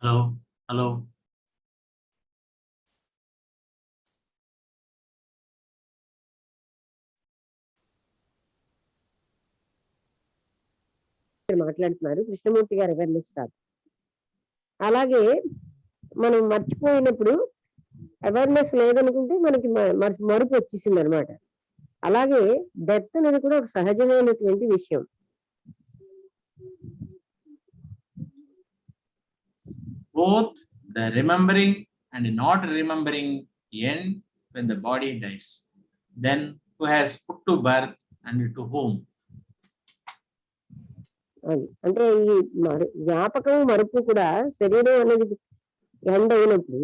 Hello, hello. మాట్లాడుతున్నారు కృష్ణమూర్తి గారు awareness కాదు. అలాగే మనం మర్చిపోయినప్పుడు అవేర్నెస్ లేదనుకుంటే మనకి మరుపు వచ్చేసింది అనమాట. అలాగే డెత్ అనేది కూడా ఒక సహజమైనటువంటి విషయం. Both the remembering and not remembering end when the body dies. Then who has put to birth and to whom? అది అంటే ఈ జ్ఞాపకం మరుపు కూడా శరీరం అనేది ఎండ్ అయినప్పుడు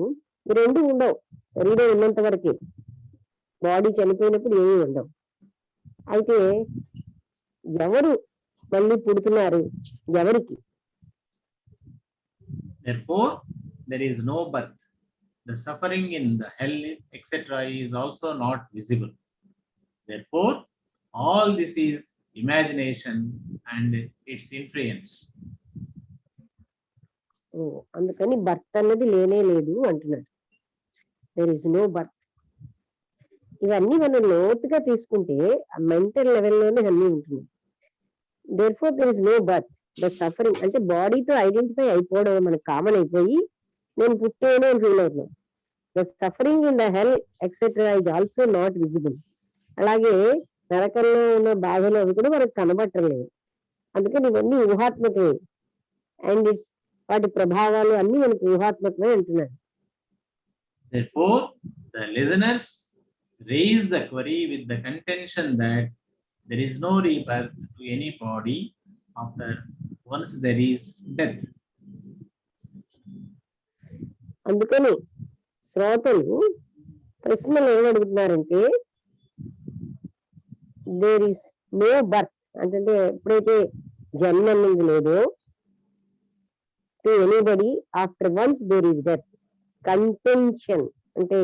ఈ రెండు ఉండవు. శరీరం ఉన్నంత వరకే, బాడీ చనిపోయినప్పుడు ఏమీ ఉండవు. అయితే ఎవరు మళ్ళీ పుడుతున్నారు ఎవరికి? Therefore, there is no birth. The suffering in the hell, etc., is also not visible. Therefore, all this is imagination and its influence. అందుకని బర్త్ అన్నది లేనే లేదు అంటున్నారు. There is no birth. ఇవన్నీ మనం లోతుగా తీసుకుంటే మెంటల్ లెవెల్లోనే అన్నీ ఉంటుంది. Therefore there is no birth. The suffering అంటే బాడీతో ఐడెంటిఫై అయిపోవడం మనకు కామన్ అయిపోయి నేను పుట్టాను అని ఫీల్ అవుతున్నాను. The suffering in the hell etcetera is also not visible. అలాగే నరకంలో ఉన్న బాధలు అవి కూడా మనకు కనబట్టలేదు. అందుకని ఇవన్నీ ఊహాత్మకమే. అండ్ ఇట్స్ వాటి ప్రభావాలు అన్ని మనకు ఊహాత్మకమే అంటున్నారు. Therefore, the listeners raise the query with the contention that there is no rebirth to any body after once there is death. అందుకని శ్రోతలు ప్రశ్నలు ఏమడుగుతున్నారంటే దేర్ ఇస్ నో బర్త్ అంటే ఎప్పుడైతే జన్మ అనేది లేదో to anybody after once there is death. Contention అంటే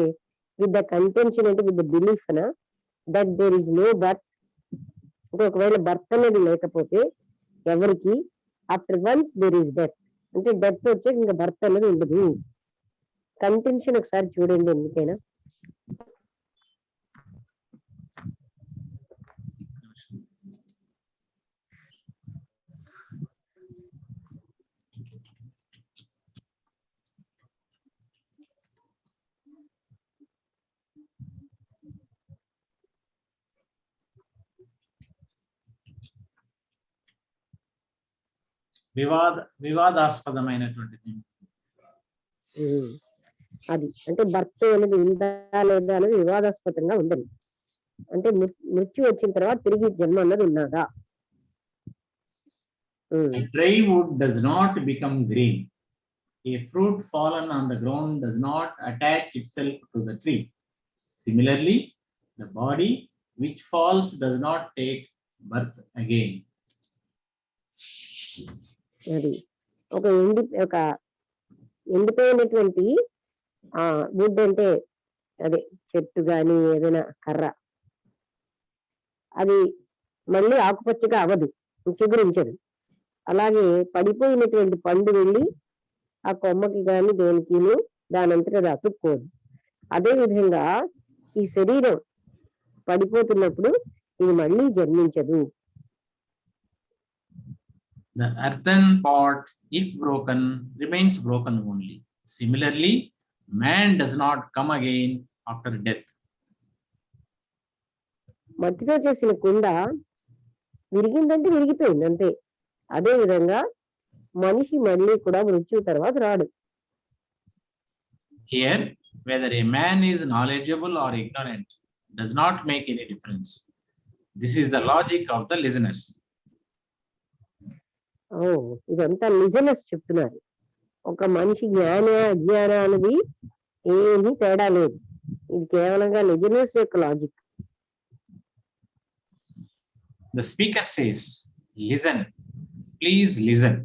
విత్ ద కంటెన్షన్ అంటే with the belief that there is no birth. అంటే ఒకవేళ బర్త్ అనేది లేకపోతే ఎవరికి after once there is death అంటే డెత్ వచ్చాక ఇంకా బర్త్ అనేది ఉండదు. కంటెన్షన్ ఒకసారి చూడండి ఎందుకైనా. వివాదాస్పదమైనటువంటిది అది అంటే బర్త్ అనేది ఉందా లేదా అనేది వివాదాస్పదంగా ఉందని. అంటే మృత్యు వచ్చిన తర్వాత తిరిగి జన్మ అన్నది ఉన్నదా? Dry wood does not become green. A fruit fallen on the ground does not attach itself to the tree. Similarly, the body which falls does not take birth again. అది ఒక ఎండిపోయినటువంటి వుడ్ అంటే అదే చెట్టు గాని ఏదైనా కర్ర, అది మళ్ళీ ఆకుపచ్చగా అవదు, చిగురించదు. అలాగే పడిపోయినటువంటి పండు వెళ్ళి ఆ కొమ్మకి గాని దేనికి దానంతట అది అతుక్కోదు. అదే విధంగా ఈ శరీరం పడిపోతున్నప్పుడు ఇది మళ్ళీ జన్మించదు. The earthen pot, if broken, remains broken only. Similarly, man does not come again after death. మట్టితో చేసిన కుండ విరిగిందంటే విరిగిపోయింది అంతే. అదే విధంగా మనిషి మళ్ళీ కూడా మృత్యు తర్వాత రాడు. Here, whether a man is knowledgeable or ignorant does not make any difference. This is the logic of the listeners. ఇదంతా లిజనర్స్ చెప్తున్నారు. ఒక మనిషి జ్ఞాన అజ్ఞాన అనేది ఏమీ తేడా లేదు. ఇది కేవలంగా లిజనర్స్ యొక్క logic. The speaker says, listen, please listen.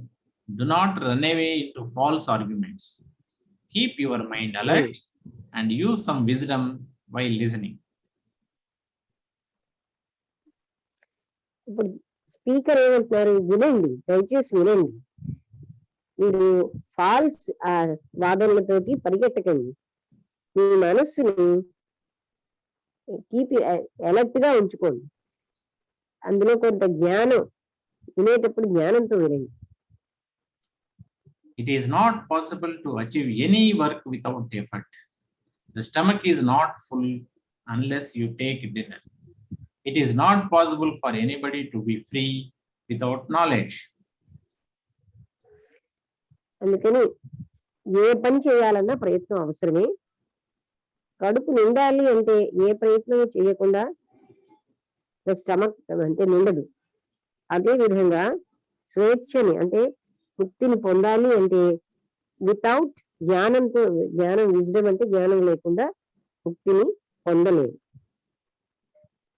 Do not run away into false arguments. Keep your mind alert and use some wisdom while listening. ఇప్పుడు స్పీకర్ ఏమంటున్నారు? వినండి, దయచేసి వినండి. మీరు ఫాల్స్ వాదనలతోటి పరిగెట్టకండి. మీ మనస్సుని కీప్ అలర్ట్ గా ఉంచుకోండి. అందులో కొంత జ్ఞానం, వినేటప్పుడు జ్ఞానంతో వినండి. It is not possible to achieve any work without effort. The stomach is not full unless you take dinner. It is not possible for anybody to be free without knowledge. అందుకని ఏ పని చేయాలన్నా ప్రయత్నం అవసరమే. కడుపు నిండాలి అంటే ఏ ప్రయత్నం చేయకుండా స్టమక్ అంటే నిండదు. అదే విధంగా స్వేచ్ఛని అంటే ముక్తిని పొందాలి అంటే వితౌట్ జ్ఞానంతో, జ్ఞానం విజ్డమ్ అంటే జ్ఞానం లేకుండా ముక్తిని పొందలేదు.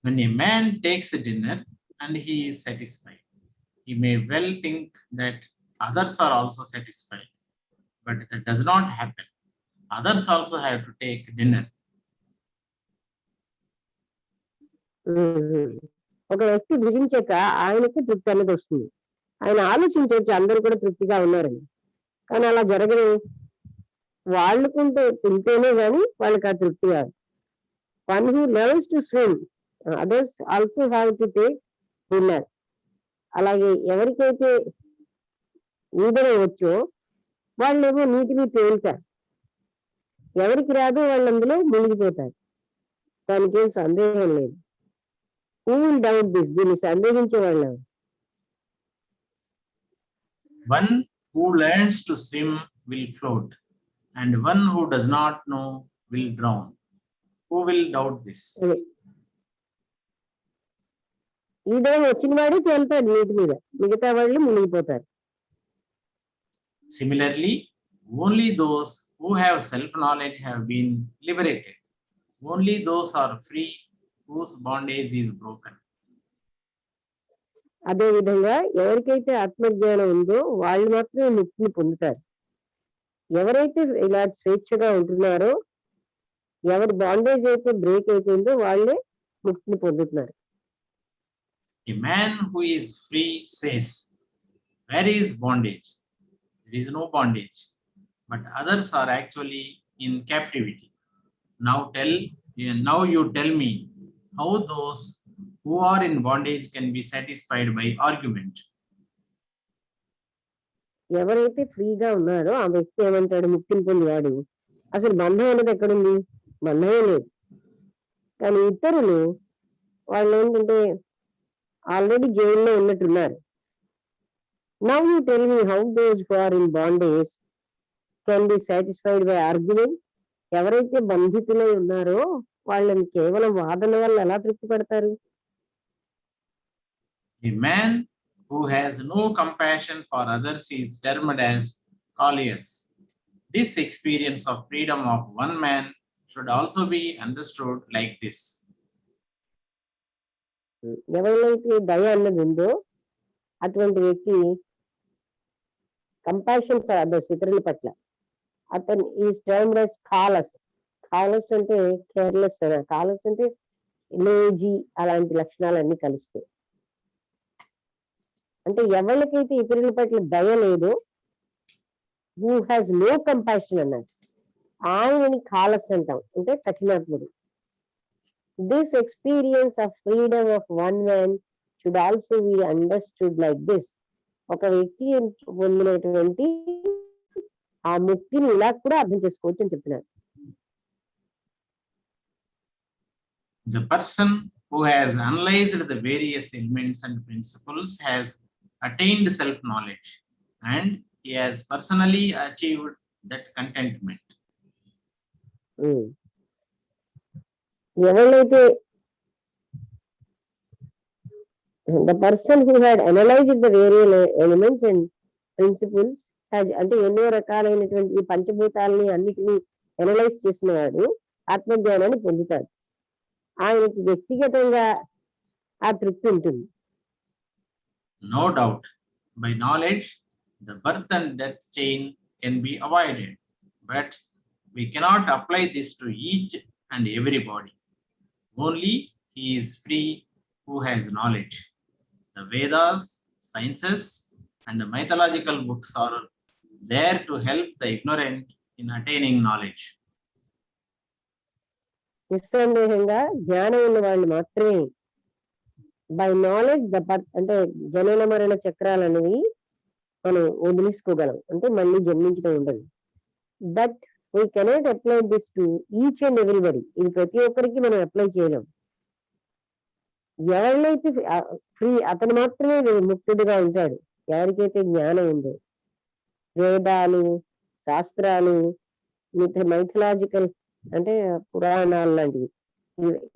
When a man takes a dinner and he is satisfied, he may well think that others are also satisfied, but that does not happen. Others also have to take dinner. ఒక వ్యక్తి భుజించాక ఆయనకి తృప్తి అనేది వస్తుంది. ఆయన ఆలోచించవచ్చు అందరూ కూడా తృప్తిగా ఉన్నారని, కానీ అలా జరగదు. వాళ్ళకుంటూ తింటేనే గాని వాళ్ళకి ఆ తృప్తి కాదు. One who learns to swim others also have to take dinner. అలాగే ఎవరికైతే ఈదన వచ్చో వాళ్ళేమో నీటిని తేలుతారు, ఎవరికి రాదో వాళ్ళు అందులో మునిగిపోతారు. దానికేం సందేహం లేదు. Who will doubt this? దీన్ని సందేహించే వాళ్ళు. One who learns to swim will float, and one who does not know will drown. Who will doubt this? ఈదన వచ్చిన వాడే తేలుతాడు నీటి మీద, మిగతా వాళ్ళు మునిగిపోతారు. Similarly, only those who have self-knowledge have been liberated. Only those are free whose bondage is broken. అదే విధంగా ఎవరికైతే ఆత్మజ్ఞానం ఉందో వాళ్ళు మాత్రమే ముక్తిని పొందుతారు. ఎవరైతే ఇలా స్వేచ్ఛగా ఉంటున్నారో, ఎవరి బాండేజ్ అయితే బ్రేక్ అయిపోయిందో వాళ్ళే ముక్తిని పొందుతున్నారు. A man who is free says, "Where is bondage? There is no bondage, but others are actually in captivity. Now you tell me how those who are in bondage can be satisfied by argument." ఎవరైతే ఫ్రీగా ఉన్నారో ఆ వ్యక్తి ఏమంటాడు, ముక్తిని పొందివాడు, అసలు బంధం అనేది ఎక్కడుంది, బంధమే లేదు. కానీ ఇతరులు వాళ్ళు ఏంటంటే ఆల్రెడీ జైల్లో ఉన్నట్టున్నారు. Now you tell me how those who are in bondage can be satisfied by argument. ఎవరైతే బంధితులై ఉన్నారో వాళ్ళని కేవలం వాదన వల్ల ఎలా తృప్తి పడతారు? A man who has no compassion for others is termed as callous. This experience of freedom of one man should also be understood like this. ఎవరైతే దయ అన్నది ఉందో అటువంటి వ్యక్తి కంపాషన్ ఫర్ అదర్స్, ఇతరుల పట్ల, అతను is termed as callus. Callus అంటే కేర్లెస్, కాలస్ అంటే లేజీ, అలాంటి లక్షణాలన్నీ కలుస్తాయి. అంటే ఎవరికైతే ఇతరుల పట్ల దయ లేదో, హూ హ్యాస్ నో కంపాషన్ అన్నారు, ఆయనని కాలస్ అంటాం, అంటే కఠినాత్ముడు. This experience of freedom of one man should also be understood like this. ఒక వ్యక్తి పొందినటువంటి ఆ ముక్తిని ఇలా కూడా అర్థం చేసుకోవచ్చు అని చెప్తున్నారు. The person who has analyzed the various elements and principles has attained self-knowledge, and he has personally achieved that contentment. ఎవరైతే the person who had analyzed the various elements and principles has, అంటే ఎన్నో రకాలైనటువంటి పంచభూతాలని అన్నిటినీ analyse చేసిన వాడు ఆత్మజ్ఞానాన్ని పొందుతాడు. ఆయనకి వ్యక్తిగతంగా ఆ తృప్తి ఉంటుంది. No doubt, by knowledge, the birth and death chain can be avoided, but we cannot apply this to each and everybody. Only he is free who has knowledge. The Vedas, sciences, and the mythological books are there to help the ignorant in attaining knowledge. నిస్సందేహంగా జ్ఞానం ఉన్న వాళ్ళు మాత్రమే by knowledge the birth అంటే జనన మరణ చక్రాలు అనేవి మనం వదిలించుకోగలం, అంటే మళ్ళీ జన్మించడం ఉండదు. But we cannot apply this to each and everybody. ఇది ప్రతి ఒక్కరికి మనం అప్లై చేయలేం. ఎవరినైతే ఫ్రీ అతను మాత్రమే ముక్తుడిగా ఉంటాడు, ఎవరికైతే జ్ఞానం ఉందో. వేదాలు, శాస్త్రాలు, మైథలాజికల్ అంటే పురాణాలు లాంటివి,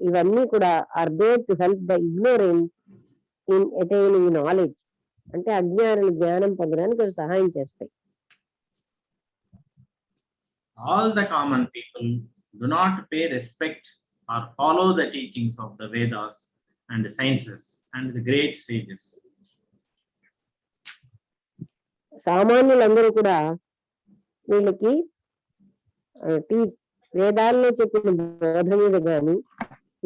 ఇవన్నీ కూడా are there to help the ignorant in attaining knowledge. అంటే అజ్ఞానులు జ్ఞానం పొందడానికి అవి సహాయం చేస్తాయి. All the common people do not pay respect or follow the teachings of the Vedas and the sciences and the great sages. సామాన్యులందరూ కూడా వీళ్ళకి వేదాల్లో చెప్పిన బోధ మీద కానీ,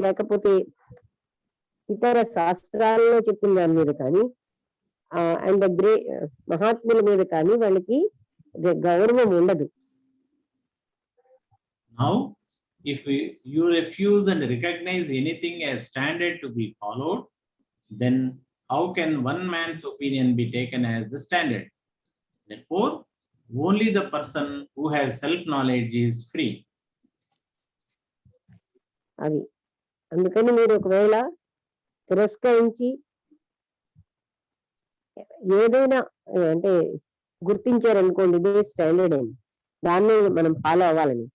లేకపోతే ఇతర శాస్త్రాల్లో చెప్పిన దాని మీద కానీ, అండ్ మహాత్ముల మీద కానీ వాళ్ళకి గౌరవం ఉండదు. Now, if you refuse and recognize anything as standard to be followed, then how can one man's opinion be taken as the standard? Therefore, only the person who has self-knowledge is free. అది అందుకని మీరు ఒకవేళ తిరస్కరించి ఏదైనా అంటే గుర్తించారనుకోండి ఇదే standard అని, దాన్ని మనం ఫాలో అవ్వాలని,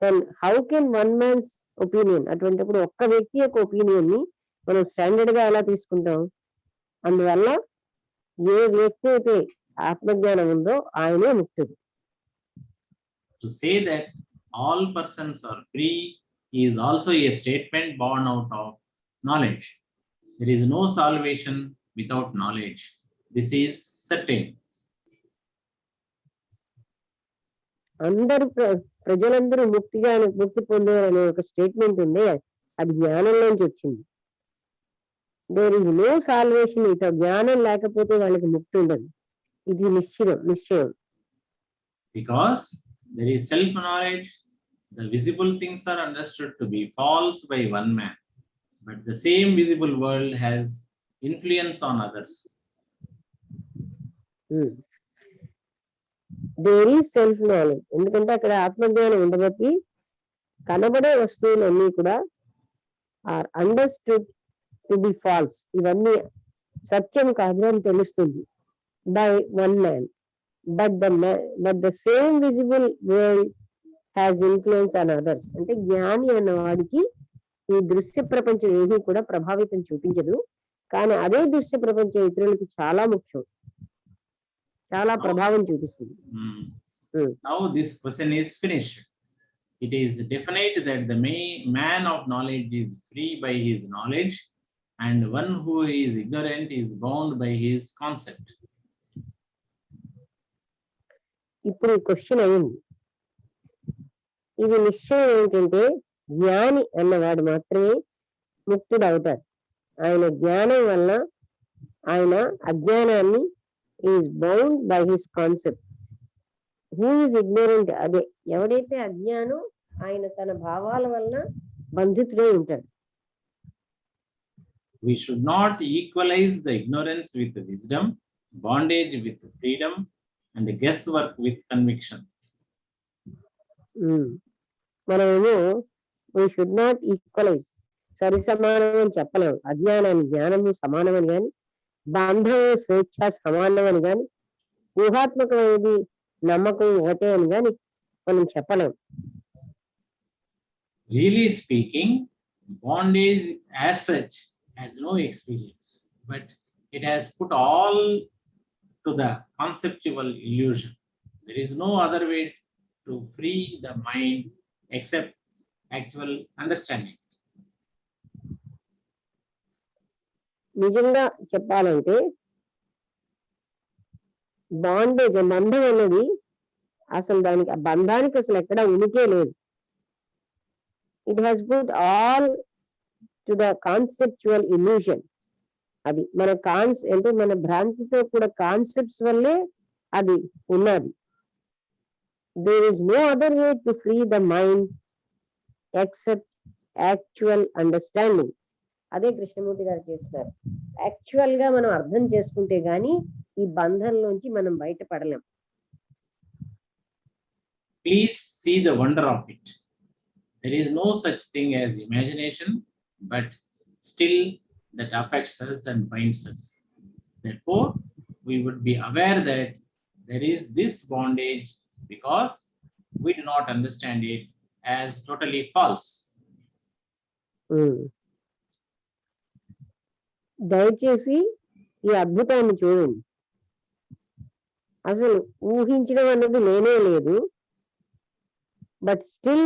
then how can one man's opinion, అటువంటిప్పుడు ఒక్క వ్యక్తి యొక్క ఒపీనియన్ ని మనం స్టాండర్డ్ గా ఎలా తీసుకుంటాం? అందువల్ల ఏ వ్యక్తి అయితే ఆత్మజ్ఞానం ఉందో ఆయనే ముక్తుడు. To say that all persons are free is also a statement born out of knowledge. There is no salvation without knowledge. This is certain. అందరు ప్రజలందరూ ముక్తి పొందారు అనే ఒక స్టేట్మెంట్ ఉంది, అది జ్ఞానంలోంచి వచ్చింది. There is no salvation without, జ్ఞానం లేకపోతే వాళ్ళకి ముక్తి ఉండదు. ఇది నిశ్చయం. Because there is self-knowledge, the visible things are understood to be false by one man, but the same visible world has influence on others. There is self knowledge, ఎందుకంటే అక్కడ ఆత్మజ్ఞానం ఉండబట్టి కనబడే వస్తువులన్నీ కూడా are understood to be false, ఇవన్నీ సత్యం కాదు అని తెలుస్తుంది by one man, but the same visible world has influence on others. అంటే జ్ఞాని అన్న వాడికి ఈ దృశ్య ప్రపంచం ఏమీ కూడా ప్రభావితం చూపించదు, కానీ అదే దృశ్య ప్రపంచం ఇతరులకి చాలా ముఖ్యం, చాలా ప్రభావం చూపిస్తుంది. Now this question is finished. It is definite that the man of knowledge is free by his knowledge, and one who is ignorant is bound by his concept. ఇప్పుడు ఈ క్వశ్చన్ అయింది. ఇది నిశ్చయం ఏంటంటే జ్ఞాని అన్నవాడు మాత్రమే ముక్తుడు అవుతాడు. ఆయన జ్ఞానం వల్ల ఆయన అజ్ఞానాన్ని is bound by his concept. Who is ignorant, అదే ఎవడైతే అజ్ఞానం ఆయన తన భావాల వల్ల బంధితుడై ఉంటాడు. We should not equalize the ignorance with wisdom, bondage with freedom, and guesswork with conviction. మనమేమో we should not equalize, సరి సమానం అని చెప్పలేము. అజ్ఞానాన్ని జ్ఞానము సమానమని కానీ, బంధము స్వేచ్ఛ సమానమని కానీ, ఊహాత్మకమైనది నమ్మకం ఒకటే అని కానీ మనం చెప్పలేము. Really speaking, bondage as such has no experience, but it has put all to the conceptual illusion. There is no other way to free the mind except actual understanding. నిజంగా చెప్పాలంటే బాండేజ్, బంధం అనేది అసలు దానికి, ఆ బంధానికి అసలు ఎక్కడ ఉనికే లేదు. It has put all to the conceptual illusion. అది మన అంటే మన భ్రాంతితో కూడా కాన్సెప్ట్స్ వల్లే అది ఉన్నది. there is no other way to free the mind except actual understanding. అదే కృష్ణమూర్తి గారు చేస్తారు. యాక్చువల్ గా మనం అర్థం చేసుకుంటే గాని ఈ బంధంలోంచి మనం బయటపడలేం. Please see the wonder of it. There is no such thing as imagination, but still that affects us and binds us. Therefore, we would be aware that there is this bondage because we do not understand it as totally false. దయచేసి ఈ అద్భుతాన్ని చూడండి. అసలు ఊహించడం అన్నది లేనే లేదు. But still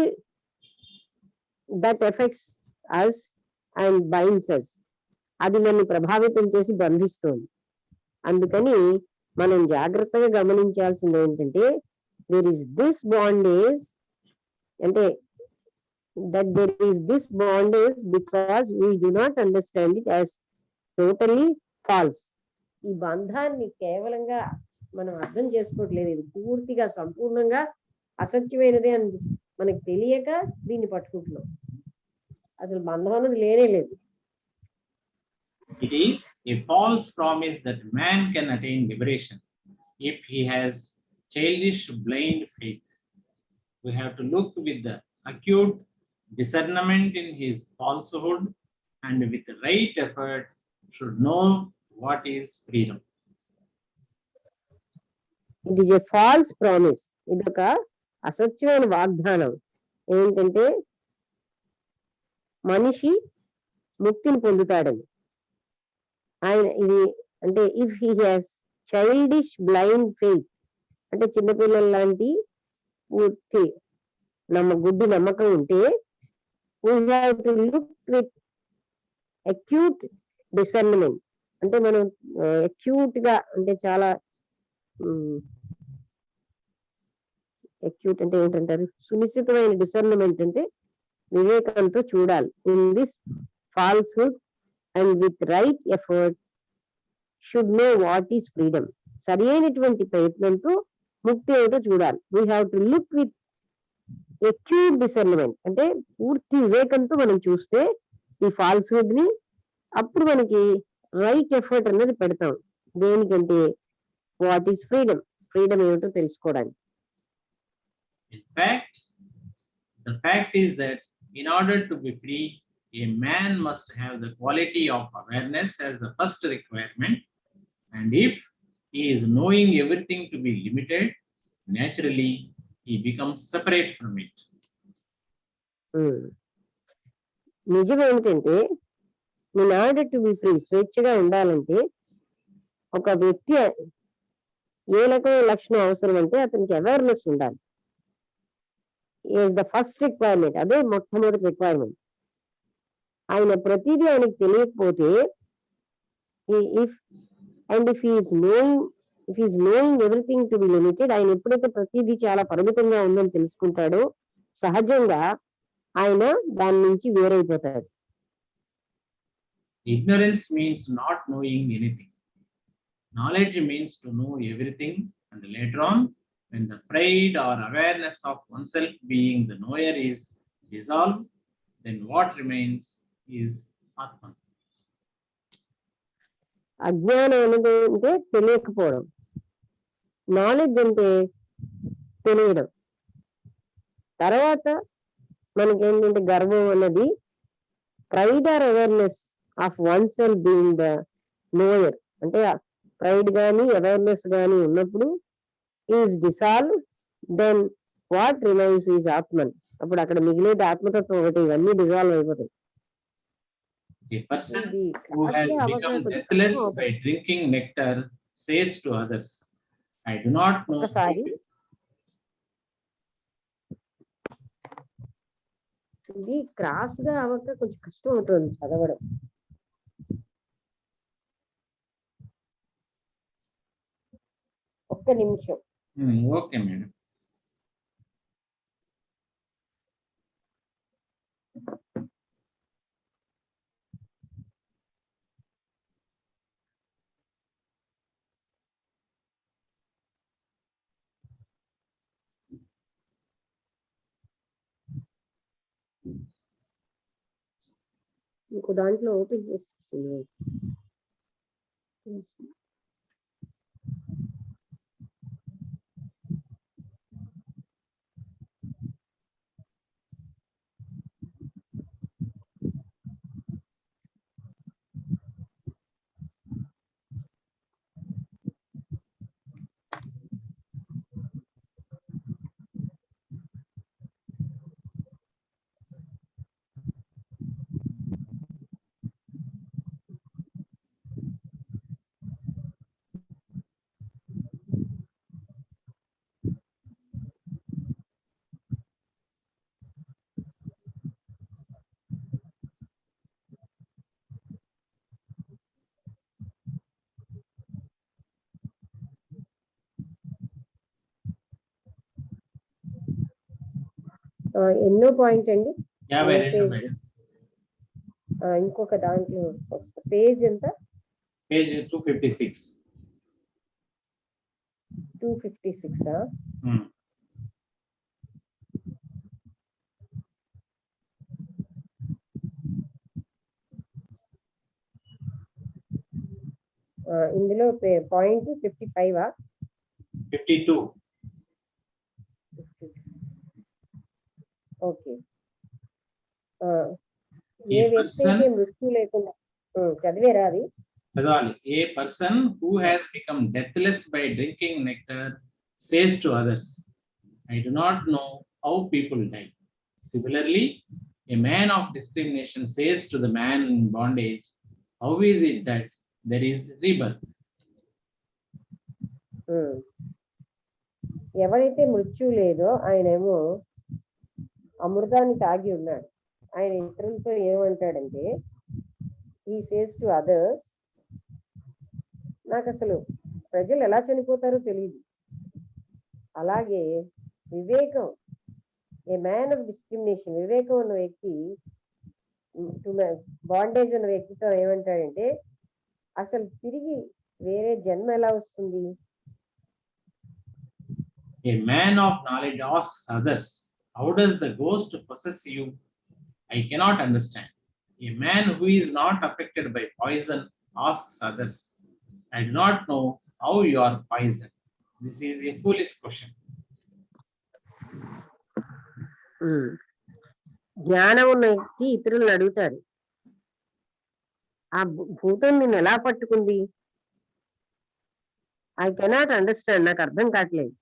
that affects us and binds us. అది నన్ను ప్రభావితం చేసి బంధిస్తుంది. అందుకని మనం జాగ్రత్తగా గమనించాల్సింది ఏంటంటే దేర్ ఇస్ దిస్ బాండేజ్, అంటే that there is this bondage because we do not understand it as totally false. ఈ బంధాన్ని కేవలంగా మనం అర్థం చేసుకోవట్లేదు. ఇది పూర్తిగా సంపూర్ణంగా అసత్యమైనదే అని మనకు తెలియక దీన్ని పట్టుకుంటున్నాం. అసలు బంధం అనేది లేనే లేదు. It is a false promise that man can attain liberation if he has childish blind faith. We have to look with the acute discernment in his falsehood and with the right effort should know what is freedom. It is a false promise. ఇది ఒక అసత్యమైన వాగ్దానం. ఏంటంటే మనిషి ముక్తిని పొందుతాడని. ఆయన ఇది అంటే if he has childish blind faith, అంటే చిన్నపిల్లల లాంటి పూర్తి గుడ్డి నమ్మకం ఉంటే we have to look with acute discernment. అంటే మనం అక్యూట్ గా, అంటే చాలా అక్యూట్ అంటే ఏంటంటారు, సునిశ్చితమైన డిసర్న్మెంట్ అంటే వివేకంతో చూడాలి. In this falsehood and with right effort should know what is freedom. సరి అయినటువంటి ప్రయత్నంతో ముక్తి ఏమిటో చూడాలి. We have to look with acute discernment, అంటే పూర్తి వివేకంతో మనం చూస్తే ఈ ఫాల్స్హుడ్ ని, అప్పుడు మనకి రైట్ ఎఫర్ట్ అనేది పెడతాం. దేనికంటే వాట్ ఈస్ ఫ్రీడమ్, ఫ్రీడమ్ ఏమిటో తెలుసుకోవడానికి. In fact, the fact is that in order to be free, a man must have the quality of awareness as the first requirement. And if he is knowing everything to be limited, naturally he becomes separate from it. నిజం ఏమిటంటే in order to be free, స్వేచ్ఛగా ఉండాలంటే ఒక వ్యక్తి ఏ రకమైన లక్షణం అవసరం అంటే అతనికి అవేర్నెస్ ఉండాలి. Is the first requirement. అదే మొట్టమొదటి రిక్వైర్మెంట్. ఆయన ప్రతిదీ ఆయనకు తెలియకపోతే if is knowing everything to be limited, ఆయన ఎప్పుడైతే ప్రతిదీ చాలా పరిమితంగా ఉందని తెలుసుకుంటాడో సహజంగా ఆయన దాని నుంచి వేరైపోతాడు. Ignorance means not knowing anything. Knowledge means to know everything, and later on, when the pride or awareness of oneself being the knower is dissolved, then what remains is Atman. అజ్ఞానం అనేది అంటే తెలియకపోవడం, నాలెడ్జ్ అంటే తెలియడం. తర్వాత మనకేంటంటే గర్వం అన్నది pride or awareness of one self being the knower. అంటే ప్రైడ్ కానీ అవేర్నెస్ కానీ ఉన్నప్పుడు is dissolve, then what remains is Atman. అప్పుడు అక్కడ మిగిలేది ఆత్మతత్వం ఒకటి. ఇవన్నీ డిజాల్వ్ అయిపోతాయి. A person who has become deathless by drinking nectar says to others, I do not know. ఇది క్రాస్ గా అవ్వక కొంచెం కష్టం అవుతుంది చదవడం. ఒక్క నిమిషం. Okay madam. ఇంకో దాంట్లో ఓపెన్ చేస్తుంది. ఎన్నో పాయింట్ అండి? 52 మేడం. ఇంకొక దాంట్లో పేజ్ ఎంత? పేజ్ 256. 256. ఇందులో పాయింట్ 55. 52. ఓకే. ఏ వ్యక్తి అయితే మృత్యు లేకుండా చదివేరా అది? చదవాలి. A person who has become deathless by drinking nectar says to others, I do not know how people die. Similarly, a man of discrimination says to the man in bondage, how is it that there is rebirth? ఎవరైతే మృత్యు లేదో ఆయనేమో అమృతాన్ని తాగి ఉన్నాడు. ఆయన ఇతరులతో ఏమంటాడంటే, he says to others, నాకు అసలు ప్రజలు ఎలా చనిపోతారో తెలియదు. అలాగే వివేకం, ఏ మ్యాన్ ఆఫ్ డిస్క్రిమినేషన్, వివేకం ఉన్న వ్యక్తి బాండేజ్ ఉన్న వ్యక్తితో ఏమంటాడంటే, అసలు తిరిగి వేరే జన్మ ఎలా వస్తుంది? A man of knowledge asks others, how does the ghost possess you? I cannot understand. A man who is not affected by poison asks others, I do not know how you are poisoned. This is a foolish question. జ్ఞానం ఉన్న వ్యక్తి ఇతరులను అడుగుతాడు, ఆ భూతం నిన్ను ఎలా పట్టుకుంది? ఐ కెనాట్ అండర్స్టాండ్, నాకు అర్థం కావట్లేదు.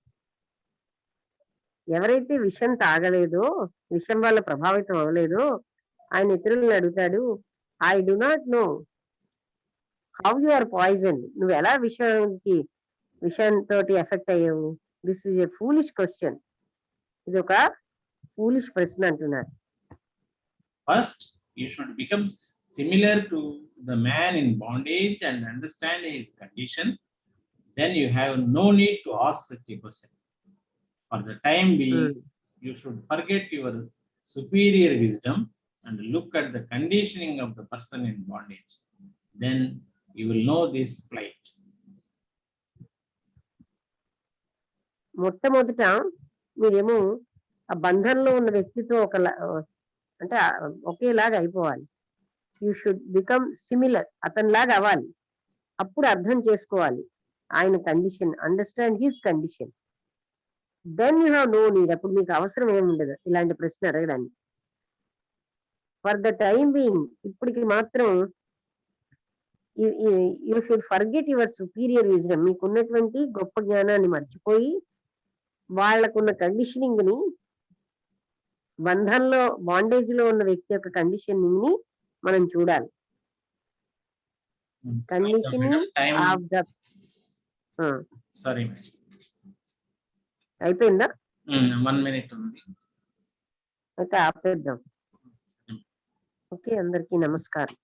ఎవరైతే విషం తాగలేదో, విషం వల్ల ప్రభావితం అవ్వలేదో ఆయన ఇతరులను అడుగుతాడు, I do not know how you are poison, నువ్వు ఎలా విషంతో ఎఫెక్ట్ అయ్యావు? This is a foolish question. ఇది ఒక ఫూలిష్ ప్రశ్న అంటున్నారు. First, you should become similar to the man in bondage and understand his condition. Then you have no need to ask such a question. For the time being, you should forget your superior wisdom and look at the conditioning of the person in bondage. Then you will know this plight. మొట్టమొదట మీరేమో ఆ బంధంలో ఉన్న వ్యక్తితో అంటే ఒకేలాగా అయిపోవాలి. You should become similar, అతనిలాగా అవ్వాలి. అప్పుడు అర్థం చేసుకోవాలి ఆయన condition, understand his condition. Then you have no need, అప్పుడు మీకు అవసరం ఏముండదు ఇలాంటి ప్రశ్న అడగడానికి. ఫర్ ద టైమ్ బీయింగ్, ఇప్పటికి మాత్రం you should forget your superior wisdom, మీకున్నటువంటి గొప్ప జ్ఞానాన్ని మర్చిపోయి వాళ్ళకున్న కండిషనింగ్ ని, బంధంలో బాండేజ్ లో ఉన్న వ్యక్తి యొక్క కండిషనింగ్ ని మనం చూడాలి. కండిషనింగ్ ఆఫ్ ద అయిపోయిందా? 1 minute ఉంది, అయితే ఆపేద్దాం. ఓకే, అందరికీ నమస్కారం.